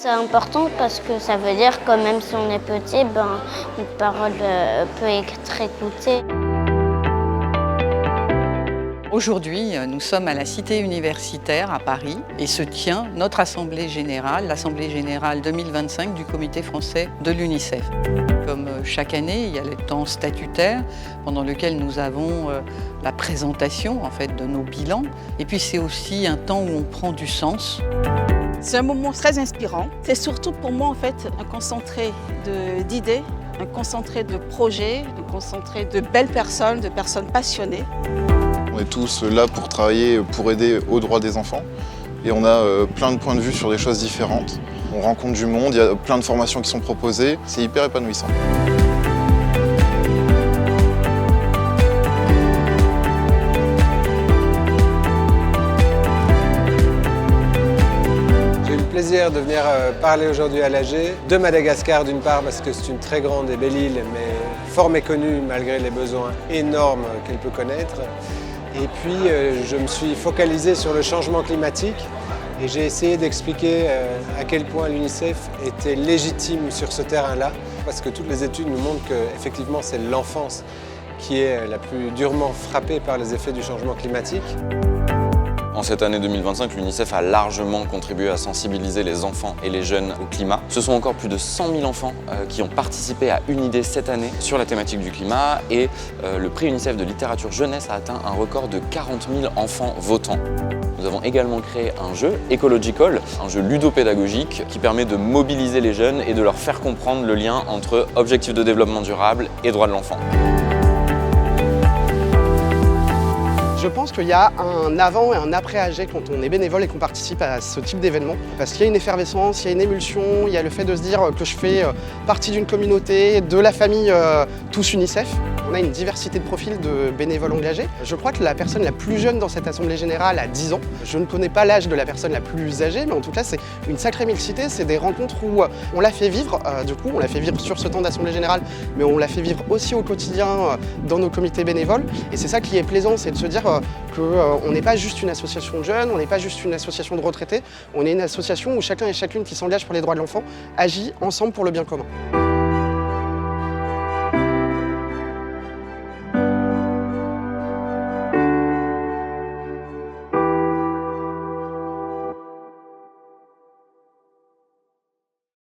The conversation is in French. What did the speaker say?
C'est important parce que ça veut dire que même si on est petit, notre parole peut être écoutée. Aujourd'hui, nous sommes à la Cité universitaire à Paris et se tient notre Assemblée générale, l'Assemblée générale 2025 du Comité français de l'UNICEF. Comme chaque année, il y a le temps statutaire pendant lequel nous avons la présentation de nos bilans. Et puis c'est aussi un temps où on prend du sens. C'est un moment très inspirant. C'est surtout pour moi un concentré d'idées, un concentré de projets, un concentré de belles personnes, de personnes passionnées. On est tous là pour travailler, pour aider aux droits des enfants. Et on a plein de points de vue sur des choses différentes. On rencontre du monde, il y a plein de formations qui sont proposées. C'est hyper épanouissant. J'ai eu le plaisir de venir parler aujourd'hui à l'AG, de Madagascar d'une part parce que c'est une très grande et belle île, mais fort méconnue malgré les besoins énormes qu'elle peut connaître. Et puis je me suis focalisé sur le changement climatique et j'ai essayé d'expliquer à quel point l'UNICEF était légitime sur ce terrain-là, parce que toutes les études nous montrent qu'effectivement c'est l'enfance qui est la plus durement frappée par les effets du changement climatique. En cette année 2025, l'UNICEF a largement contribué à sensibiliser les enfants et les jeunes au climat. Ce sont encore plus de 100 000 enfants qui ont participé à une idée cette année sur la thématique du climat et le prix UNICEF de littérature jeunesse a atteint un record de 40 000 enfants votants. Nous avons également créé un jeu, Ecological, un jeu ludopédagogique qui permet de mobiliser les jeunes et de leur faire comprendre le lien entre objectifs de développement durable et droits de l'enfant. Je pense qu'il y a un avant et un après AG quand on est bénévole et qu'on participe à ce type d'événement. Parce qu'il y a une effervescence, il y a une émulsion, il y a le fait de se dire que je fais partie d'une communauté, de la famille tous UNICEF. On a une diversité de profils de bénévoles engagés. Je crois que la personne la plus jeune dans cette Assemblée Générale a 10 ans. Je ne connais pas l'âge de la personne la plus âgée, mais en tout cas c'est une sacrée mixité. C'est des rencontres où on l'a fait vivre, on l'a fait vivre sur ce temps d'Assemblée Générale, mais on l'a fait vivre aussi au quotidien dans nos comités bénévoles. Et c'est ça qui est plaisant, c'est de se dire qu'on n'est pas juste une association de jeunes, on n'est pas juste une association de retraités, on est une association où chacun et chacune qui s'engage pour les droits de l'enfant agit ensemble pour le bien commun.